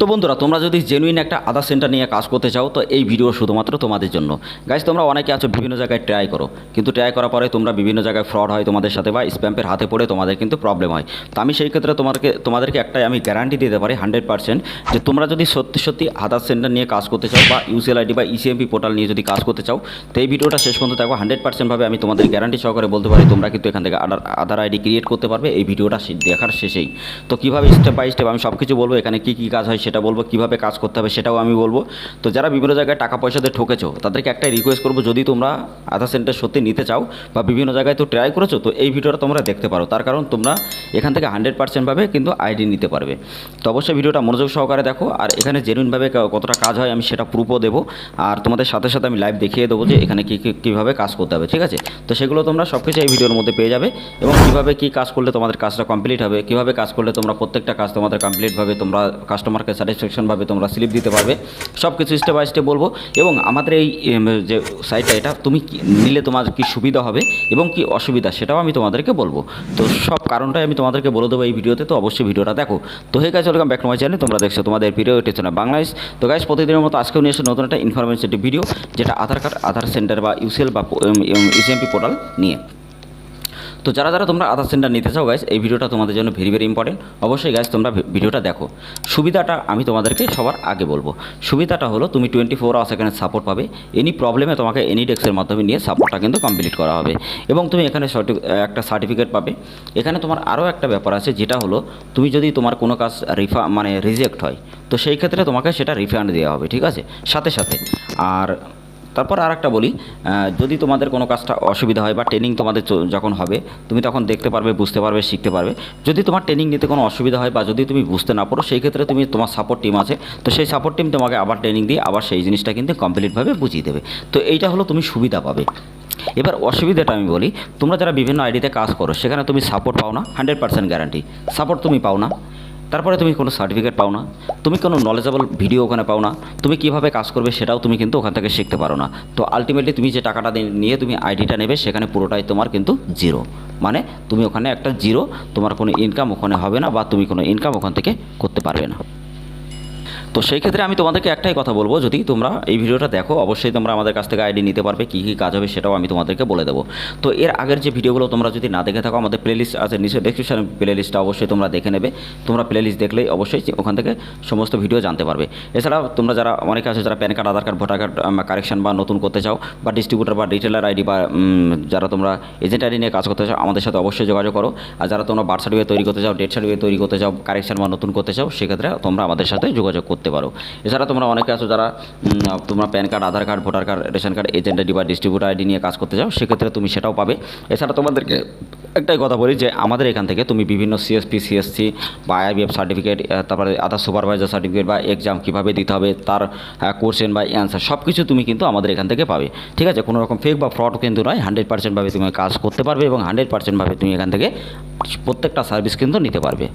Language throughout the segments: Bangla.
তো বন্ধুরা, তোমরা যদি জেনুইন একটা আধার সেন্টার নিয়ে কাজ করতে চাও তো এই ভিডিও শুধুমাত্র তোমাদের জন্য। গাইস, তোমরা অনেকে আছো বিভিন্ন জায়গায় ট্রাই করো, কিন্তু ট্রাই করার পরে তোমরা বিভিন্ন জায়গায় ফ্রড হয় তোমাদের সাথে বা স্প্যামের হাতে পড়ে তোমাদের কিন্তু প্রবলেম হয়। তো আমি সেই ক্ষেত্রে তোমাদেরকে একটাই আমি গ্যারান্টি দিতে পারি 100% যে তোমরা যদি সত্যি সত্যি আধার সেন্টার নিয়ে কাজ করতে চাও বা ইউসিএল আইডি বা ইসিএমপি পোর্টাল নিয়ে যদি কাজ করতে চাও তো এই ভিডিওটা শেষ পর্যন্ত দেখো। 100% ভাবে আমি তোমাদের গ্যারান্টি সহকারে বলতে পারি তোমরা কিন্তু এখান থেকে আধার আইডি ক্রিয়েট করতে পারবে এই ভিডিওটা দেখার শেষেই। তো কীভাবে স্টেপ বাই স্টেপ আমি সব কিছু বলবো, এখানে কী কী কাজ হয় সেটা বলবো, কীভাবে কাজ করতে হবে সেটাও আমি বলবো। তো যারা বিভিন্ন জায়গায় টাকা পয়সাতে ঠকেছো তাদেরকে একটাই রিকোয়েস্ট করবো, যদি তোমরা আধার সেন্টার সত্যি নিতে চাও বা বিভিন্ন জায়গায় তো ট্রাই করেছো তো এই ভিডিওটা তোমরা দেখতে পারো, তার কারণ তোমরা এখান থেকে 100% ভাবে কিন্তু আইডি নিতে পারবে। তো অবশ্যই ভিডিওটা মনোযোগ সহকারে দেখো, আর এখানে জেনুইনভাবে কতটা কাজ হয় আমি সেটা প্রুফও দেবো, আর তোমাদের সাথে সাথে আমি লাইভ দেখিয়ে দেবো যে এখানে কীভাবে কাজ করতে হবে, ঠিক আছে? তো সেগুলো তোমরা সব কিছু এই ভিডিওর মধ্যে পেয়ে যাবে, এবং কীভাবে কী কাজ করলে তোমাদের কাজটা কমপ্লিট হবে, কীভাবে কাজ করলে তোমরা প্রত্যেকটা কাজ তোমাদের কমপ্লিটভাবে তোমরা কাস্টমারকে স্যাটিসফ্যাকশনভাবে তোমরা স্লিপ দিতে পারবে, সব কিছু স্টেপ বাই স্টেপ বলবো। এবং আমাদের এই যে সাইটটা, এটা তুমি নিলে তোমার কী সুবিধা হবে এবং কি অসুবিধা সেটাও আমি তোমাদেরকে বলবো। তো সব কারণটাই আমি তোমাদেরকে বলে দেবো এই ভিডিওতে, তো অবশ্যই ভিডিওটা দেখো। তো hey guys, welcome back to my channel. তোমরা দেখছো তোমাদের প্রিয় ইউটিউব চ্যানেল বাংলাদেশ। তো গাইস, প্রতিদিনের মতো আজকেও নিয়ে এসে নতুন একটা ইনফরমেশন ভিডিও, যেটা আধার কার্ড, আধার সেন্টার বা ইউসিএল বা ইসিএমপি পোর্টাল নিয়ে। তো যারা যারা তোমরা আধার সেন্টার নিতে চাও গাইস, এই ভিডিওটা তোমাদের জন্য ভেরি ভেরি ইম্পর্টেন্ট। অবশ্যই গাইস তোমরা ভিডিওটা দেখো। সুবিধাটা আমি তোমাদেরকে সবার আগে বলবো। সুবিধাটা হলো তুমি 24 আওয়ার্স এখানে সাপোর্ট পাবে। এনি প্রবলেমে তোমাকে এনি ডেস্কের মাধ্যমে নিয়ে সাপোর্টটা কিন্তু কমপ্লিট করা হবে, এবং তুমি এখানে একটা সার্টিফিকেট পাবে। এখানে তোমার আরও একটা ব্যাপার আছে, যেটা হলো তুমি যদি তোমার কোনো কাজ রিজেক্ট হয় তো সেই ক্ষেত্রে তোমাকে সেটা রিফান্ড দেওয়া হবে, ঠিক আছে, সাথে সাথে। আর তারপর আর একটা বলি, যদি তোমাদের কোনো কাজটা অসুবিধা হয় বা ট্রেনিং তোমাদের যখন হবে তুমি তখন দেখতে পারবে, বুঝতে পারবে, শিখতে পারবে। যদি তোমার ট্রেনিং নিতে কোনো অসুবিধা হয় বা যদি তুমি বুঝতে না পারো সেই ক্ষেত্রে তুমি তোমার সাপোর্ট টিম আছে, তো সেই সাপোর্ট টিম তোমাকে আবার ট্রেনিং দিয়ে আবার সেই জিনিসটা কিন্তু কমপ্লিটভাবে বুঝিয়ে দেবে। তো এইটা হলো তুমি সুবিধা পাবে। এবার অসুবিধাটা আমি বলি, তোমরা যারা বিভিন্ন আইডিতে কাজ করো সেখানে তুমি সাপোর্ট পাও না, 100% গ্যারান্টি সাপোর্ট তুমি পাও না। তারপরে তুমি কোনো সার্টিফিকেট পাও না, তুমি কোনো নলেজেবল ভিডিও ওখানে পাও না, তুমি কীভাবে কাজ করবে সেটাও তুমি কিন্তু ওখান থেকে শিখতে পারো না। তো আলটিমেটলি তুমি যে টাকাটা নিয়ে তুমি আইডিটা নেবে সেখানে পুরোটাই তোমার কিন্তু জিরো, মানে তুমি ওখানে একটা জিরো, তোমার কোনো ইনকাম ওখানে হবে না বা তুমি কোনো ইনকাম ওখান থেকে করতে পারবে না। তো সেই ক্ষেত্রে আমি তোমাদেরকে একটাই কথা বলবো, যদি তোমরা এই ভিডিওটা দেখো অবশ্যই তোমরা আমাদের কাছ থেকে আইডি নিতে পারবে, কী কী কাজ হবে সেটাও আমি তোমাদেরকে বলে দেবো। তো এর আগের যে ভিডিওগুলো তোমরা যদি না দেখে থাকো, আমাদের প্লেলিস্ট আছে নিচে ডেসক্রিপশনে, প্লেলিস্টটা অবশ্যই তোমরা দেখে নেবে। তোমরা প্লেলিস্ট দেখলেই অবশ্যই ওখান থেকে সমস্ত ভিডিও জানতে পারবে। এছাড়াও তোমরা যারা অনেকে আছে যারা pan card, Aadhaar card, voter card correction বা নতুন করতে চাও, বা ডিস্ট্রিবিউটার বা রিটেলার আইডি বা যারা তোমরা এজেন্ট আইডি নিয়ে কাজ করতে চাও আমাদের সাথে অবশ্যই যোগাযোগ করো। আর যারা তোমরা বার্থ সার্টিফিকেট তৈরি করতে চাও, ডেথ সার্টিফিকেট তৈরি করতে চাও, কারেকশন বা নতুন করতে চাও, সেক্ষেত্রে তোমরা আমাদের সাথে যোগাযোগ করতে পারো। এছাড়া তোমরা অনেকে আছো যারা তোমরা PAN card, Aadhaar card, voter card, ration card, agent ID বা ডিস্ট্রিবিউটার আইডি নিয়ে কাজ করতে চাও, সেক্ষেত্রে তুমি সেটাও পাবে। এছাড়া তোমাদেরকে একটাই কথা বলি যে আমাদের এখান থেকে তুমি বিভিন্ন সিএসপি, সিএসসি বা আইবিএফ সার্টিফিকেট, তারপরে আধার সুপারভাইজার সার্টিফিকেট বা এক্সাম কীভাবে দিতে হবে তার কোশ্চেন বা অ্যান্সার সব কিছু তুমি কিন্তু আমাদের এখান থেকে পাবে, ঠিক আছে? কোনো রকম ফেক বা ফ্রড কিন্তু নয়, 100% ভাবে তুমি কাজ করতে পারবে এবং 100% ভাবে তুমি এখান থেকে প্রত্যেকটা সার্ভিস কিন্তু নিতে পারবে।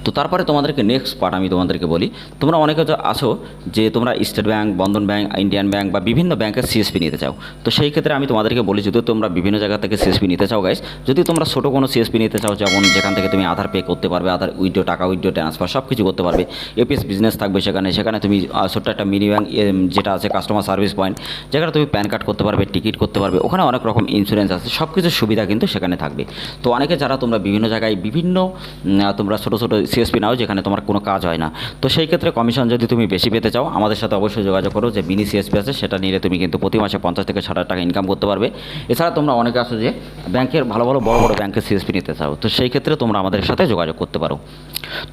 তো তারপরে তোমাদেরকে নেক্সট পার্ট আমি তোমাদেরকে বলি, তোমরা অনেকে আসো যে তোমরা স্টেট ব্যাঙ্ক, বন্ধন ব্যাঙ্ক, ইন্ডিয়ান ব্যাঙ্ক বা বিভিন্ন ব্যাংকের সিএসপি নিতে চাও। তো সেই ক্ষেত্রে আমি তোমাদেরকে বলি, যদি তোমরা বিভিন্ন জায়গা থেকে সিএসপি নিতে চাও গাইস, যদি তোমরা ছোটো কোনো সিএসপি নিতে চাও, যেখান থেকে তুমি আধার পে করতে পারবে, আধার উইথড্র, টাকা উইথড্র, ট্রান্সফার সব কিছু করতে পারবে, এপিএস বিজনেস থাকবে সেখানে তুমি ছোট্ট একটা মিনি ব্যাঙ্ক যেটা আছে কাস্টমার সার্ভিস পয়েন্ট, যেখানে তুমি প্যান কার্ড করতে পারবে, টিকিট করতে পারবে, ওখানে অনেক রকম ইন্স্যুরেন্স আছে, সব কিছুর সুবিধা কিন্তু সেখানে থাকবে। তো অনেকে যারা তোমরা বিভিন্ন জায়গায় বিভিন্ন তোমরা ছোটো ছোটো সিএসপি নাও যেখানে তোমার কোনো কাজ হয় না, তো সেই ক্ষেত্রে কমিশন যদি তুমি বেশি পেতে চাও আমাদের সাথে অবশ্যই যোগাযোগ করো। যে মিনি সিএসপি আছে সেটা নিলে তুমি কিন্তু প্রতি মাসে 50 থেকে 60 টাকা ইনকাম করতে পারবে। এছাড়া তোমরা অনেকে আছো যে ব্যাংকের ভালো ভালো বড় বড় ব্যাংকের সিএসপি নিতে চাও, তো সেই ক্ষেত্রে তোমরা আমাদের সাথে যোগাযোগ করতে পারো।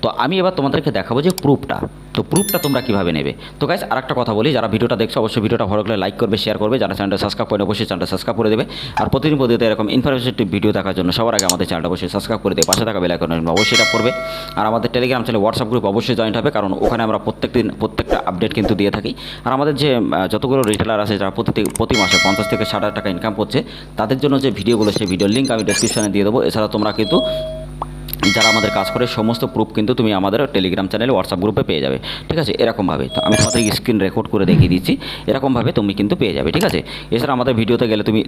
তো আমি এবার তোমাদেরকে দেখাবো যে প্রুফটা, তো প্রুফটা তোমরা কীভাবে নেবে। তো গাইস আরেকটা কথা বলি, যারা ভিডিওটা দেখছো অবশ্যই ভিডিওটা ভালো লাগলে লাইক করবে, শেয়ার করবে, যারা চ্যানেলটা সাবস্ক্রাইব করে অবশ্যই চ্যানেলটা সাবস্ক্রাইব করে দেবে। আর প্রতিদিন এরকম ইনফরমেটিভ ভিডিও দেখার জন্য সবার আগে আমাদের চ্যানেলটা অবশ্যই সাবস্ক্রাইব করে দেবে, পাশে থাকা বেল আইকন অবশ্যই ট্যাপ করবে। আর আমাদের টেলিগ্রাম চ্যানেল, হোয়াটসঅ্যাপ গ্রুপ অবশ্যই জয়েন্ট হবে, কারণ ওখানে আমরা প্রত্যেকটা আপডেট কিন্তু দিয়ে থাকি। আর আমাদের যে যতগুলো রিটেলার আছে যারা প্রতি মাসে 50 থেকে 60 টাকা ইনকাম করছে, তাদের জন্য যে ভিডিওগুলো সেই ভিডিওর লিঙ্ক আমি ডেসক্রিপশনে দিয়ে দেবো। এছাড়া তোমরা কিন্তু যারা আমাদের কাজ করে সমস্ত প্রুফ কিন্তু তুমি আমাদের টেলিগ্রাম চ্যানেলে হোয়াটসঅ্যাপ গ্রুপে পেয়ে যাবে, ঠিক আছে। এরকমভাবে তো আমি তোমাদের স্ক্রিন রেকর্ড করে দেখিয়ে দিচ্ছি, এরকমভাবে তুমি কিন্তু পেয়ে যাবে, ঠিক আছে। এছাড়া আমাদের ভিডিওতে গেলে তুমি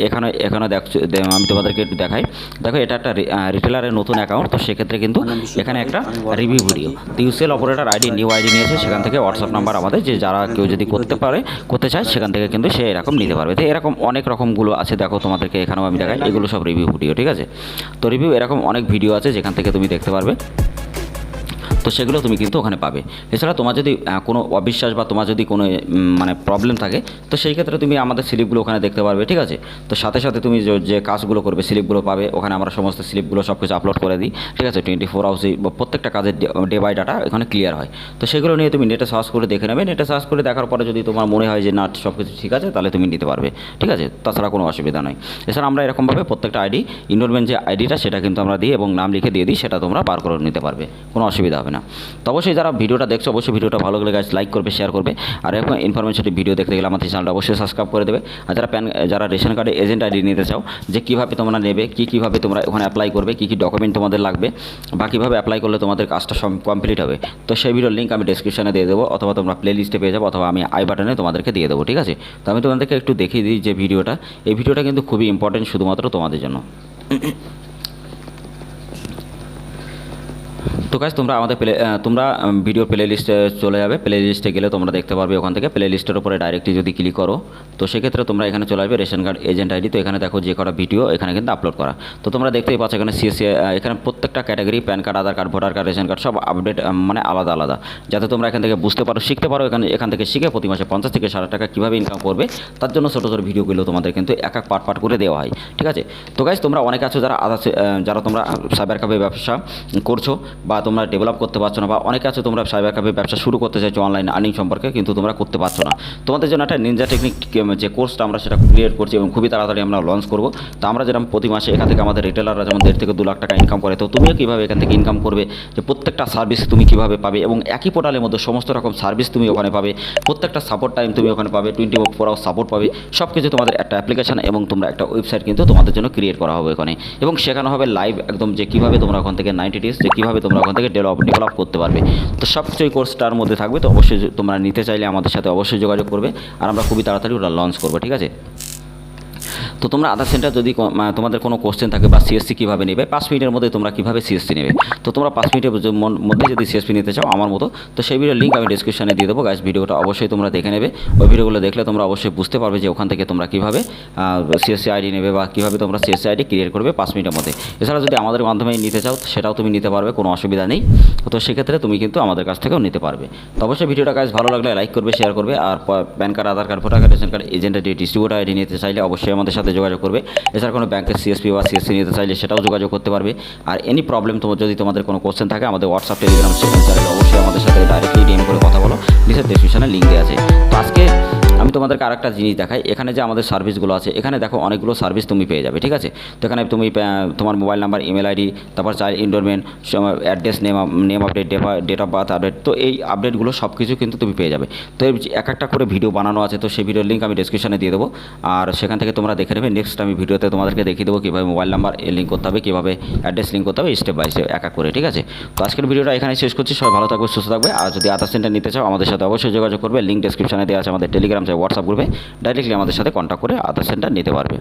এখানে এখানে দেখছো, আমি তোমাদেরকে একটু দেখাই। দেখো এটা একটা রিটেলারের নতুন অ্যাকাউন্ট, তো সেক্ষেত্রে কিন্তু এখানে একটা review video UCL operator ID new ID নিয়েছে, সেখান থেকে হোয়াটসঅ্যাপ নাম্বার আমাদের, যে যারা কেউ যদি করতে চায় সেখান থেকে কিন্তু সে এরকম নিতে পারবে। তো এরকম অনেক রকমগুলো আছে, দেখো তোমাদেরকে এখানেও আমি দেখাই, এগুলো সব রিভিউ ভিডিও, ঠিক আছে। তো রিভিউ এরকম অনেক ভিডিও আছে যেখান থেকে তুমি দেখতে পারবে, তো সেগুলো তুমি কিন্তু ওখানে পাবে। এছাড়া তোমার যদি কোনো অবিশ্বাস বা তোমার যদি কোনো মানে প্রবলেম থাকে, তো সেই ক্ষেত্রে তুমি আমাদের স্লিপগুলো ওখানে দেখতে পারবে, ঠিক আছে। তো সাথে সাথে তুমি যে কাজগুলো করবে স্লিপগুলো পাবে ওখানে, আমরা সমস্ত স্লিপগুলো সব কিছু আপলোড করে দিই, ঠিক আছে। 24 আওয়ার্সে প্রত্যেকটা কাজের ডে বাই ডাটা এখানে ক্লিয়ার হয়। তো সেগুলো নিয়ে তুমি নেটে সার্চ করে দেখে নেবে, নেটে সার্চ করে দেখার পরে যদি তোমার মনে হয় যে না সব কিছু ঠিক আছে, তাহলে তুমি নিতে পারবে, ঠিক আছে। তাছাড়া কোনো অসুবিধা নয়। এছাড়া আমরা এরকমভাবে প্রত্যেকটা আইডি ইনরোলমেন্ট যে আইডিটা সেটা কিন্তু আমরা দিই এবং নাম লিখে দিয়ে দিই, সেটা তোমরা বার করে নিতে পারবে, কোনো অসুবিধা হবে না। তো অবশ্যই যারা ভিডিওটা দেখছো অবশ্যই ভিডিওটা ভালো লাগলে গাইস লাইক করবে, শেয়ার করবে, আর এরকম ইনফরমেশন ভিডিও দেখতে গেলে আমাদের চ্যানেলটা অবশ্যই সাবস্ক্রাইব করে দেবে। আর যারা রেশন কার্ডে এজেন্ট আইডি নিতে চাও, যে কীভাবে তোমরা নেবে, কীভাবে তোমরা ওখানে অ্যাপ্লাই করবে, কী ডকুমেন্ট তোমাদের লাগবে, বা কীভাবে অ্যাপ্লাই করলে তোমাদের কাজটা কমপ্লিট হবে, তো সেই ভিডিওর লিঙ্ক আমি ডেসক্রিপশনে দিয়ে দেবো, অথবা তোমরা প্লে লিস্টে পেয়ে যাবো, অথবা আমি আই বাটনে তোমাদেরকে দিয়ে দেবো, ঠিক আছে। তো আমি তোমাদেরকে একটু দেখিয়ে দিই যে এই ভিডিওটা কিন্তু খুবই ইম্পর্টেন্ট শুধুমাত্র তোমাদের জন্য। তো গাইস তোমরা তোমরা ভিডিও প্লে লিস্টে চলে যাবে, প্লে লিস্টে গেলে তোমরা দেখতে পারবে ওখান থেকে প্লে লিস্টের উপরে ডাইরেক্টলি যদি ক্লিক করো, তো সেক্ষেত্রে তোমরা এখানে চলে আসবে রেশন কার্ড এজেন্ট আইডি। তো এখানে দেখো যে কটা ভিডিও এখানে কিন্তু আপলোড করা, তো তোমরা দেখতেই পাচ্ছ এখানে সিএসসি, এখানে প্রত্যেকটা category pan card, Aadhaar card, voter card, ration card সব আপডেট মানে আলাদা আলাদা, যাতে তোমরা এখান থেকে বুঝতে পারো, শিখতে পারো। এখান থেকে শিখে প্রতি মাসে 50 থেকে 60 টাকা কীভাবে ইনকাম করবে, তার জন্য ছোটো ছোটো ভিডিওগুলো তোমাদের কিন্তু এক পার্ট করে দেওয়া হয়, ঠিক আছে। তো গাইস তোমরা অনেক আছো যারা তোমরা সাইবার ক্যাফে ব্যবসা করছো, বা তোমরা ডেভেলপ করতে পারছো না, বা অনেকে আছে তোমরা সাইবার ক্যাফে ব্যবসা শুরু করতে চাইছো অনলাইন আর্নিং সম্পর্কে, কিন্তু তোমরা করতে পারছো না। তোমাদের জন্য একটা নিনজা টেকনিক যে কোর্সটা আমরা সেটা ক্রিয়েট করছি এবং খুবই তাড়াতাড়ি আমরা লঞ্চ করবো। তো আমরা যেরকম প্রতি মাসে এখান থেকে আমাদের রিটেলাররা যেমন 1.5 থেকে 2 লাখ টাকা ইনকাম করে, তো তুমিও কীভাবে এখান থেকে ইনকাম করবে, যে প্রত্যেকটা সার্ভিস তুমি কীভাবে পাবে, এবং একই পোর্টালের মধ্যে সমস্ত রকম সার্ভিস তুমি ওখানে পাবে, প্রত্যেকটা সাপোর্ট টাইম তুমি ওখানে পাবে, 24 আওয়ার সাপোর্ট পাবে, সব কিছু তোমাদের একটা অ্যাপ্লিকেশন এবং তোমরা একটা ওয়েবসাইট কিন্তু তোমাদের জন্য ক্রিয়েট করা হবে ওখানে, এবং শেখানো হবে লাইভ একদম যে কীভাবে তোমরা ওখান থেকে 90 ডেজ যে কীভাবে তোমরা ওখান থেকে ডেভেলপ করতে পারবে। তো সব কিছু এই কোর্সটার মধ্যে থাকবে। তো অবশ্যই তোমরা নিতে চাইলে আমাদের সাথে অবশ্যই যোগাযোগ করবে, আর আমরা খুবই তাড়াতাড়ি ওটা লঞ্চ করবো, ঠিক আছে। তো তোমরা আধার সেন্টার যদি তোমাদের কোনো কোশ্চেন থাকে, বা সিএসসি কীভাবে নেবে, 5 মিনিটের মধ্যে তোমরা কীভাবে সিএসসি নেবে, তো তোমরা 5 মিনিটের মধ্যে যদি সিএসপি নিতে চাও আমার মতো, তো সেই ভিডিওর লিঙ্ক আমি ডিসক্রিপশনে দিয়ে দেবো গাইস। ভিডিওটা অবশ্যই তোমরা দেখে নেবে, ওই ভিডিওগুলো দেখলে তোমরা অবশ্যই বুঝতে পারবে যে ওখান থেকে তোমরা কীভাবে সিএসসি আইডি নেবে, বা কীভাবে তোমরা সিএসসি আইডি ক্রিয়েট করবে 5 মিনিটের মধ্যে। এছাড়া যদি আমাদের মাধ্যমে নিতে চাও সেটাও তুমি নিতে পারবে, কোনো অসুবিধা নেই। তো সেক্ষেত্রে তুমি কিন্তু আমাদের কাছ থেকেও নিতে পারবে। তো অবশ্যই ভিডিওটা গাইস ভালো লাগলে লাইক করবে, শেয়ার করবে, আর pan card, Aadhaar card, voter card, ration card, agent ID, distributor ID নিতে চাইলে অবশ্যই আমাদের সাথে যোগাযোগ করবে। এছাড়া কোনো ব্যাংকের সিএসপি বা সিএসসি নিতে চাইলে সেটাও যোগাযোগ করতে পারবে। আর এনি প্রবলেম যদি তোমাদের কোনো কোশ্চেন থাকে, আমাদের হোয়াটসঅ্যাপ, টেলিগ্রাম চ্যানেলে অবশ্যই আমাদের সাথে ডাইরেক্টলি ডিএম করে কথা বলো, নিচের ডেসক্রিপশনে লিঙ্ক দেওয়া আছে। তো আজকে আমি তোমাদেরকে আরেকটা জিনিস দেখাই, এখানে যে আমাদের সার্ভিসগুলো আছে, এখানে দেখো অনেকগুলো সার্ভিস তুমি পেয়ে যাবে, ঠিক আছে। তো এখানে তুমি তোমার মোবাইল নাম্বার, ইমেল আইডি, তারপর child enrolment, address, name update, date of birth update, তো এই আপডেটগুলো সব কিছু কিন্তু তুমি পেয়ে যাবে। তো এক একটা করে ভিডিও বানানো আছে, তো সেই ভিডিওর লিঙ্ক আমি ডেসক্রিপশনে দিয়ে দেবো, আর সেখান থেকে তোমরা দেখে নেবে। নেক্সট আমি ভিডিওতে তোমাদেরকে দেখিয়ে দেবো কীভাবে মোবাইল নাম্বার লিঙ্ক করতে হবে, কীভাবে অ্যাড্রেস লিঙ্ক করতে হবে, স্টেপ বাই স্টেপ এক এক করে, ঠিক আছে। তো আজকের ভিডিওটা এখানে শেষ করছি। সবাই ভালো থাকবে, সুস্থ থাকবে, আর যদি আধার সেন্টার নিতে চাও আমাদের সাথে অবশ্যই যোগাযোগ করবে। লিঙ্ক ডেসক্রিপশনে দেওয়া আছে আমাদের টেলিগ্রাম, হোয়াটসঅ্যাপ গ্রুপে, ডাইরেক্টলি আমাদের সাথে কন্ট্যাক্ট করে আধার সেন্টার নিতে পারবে।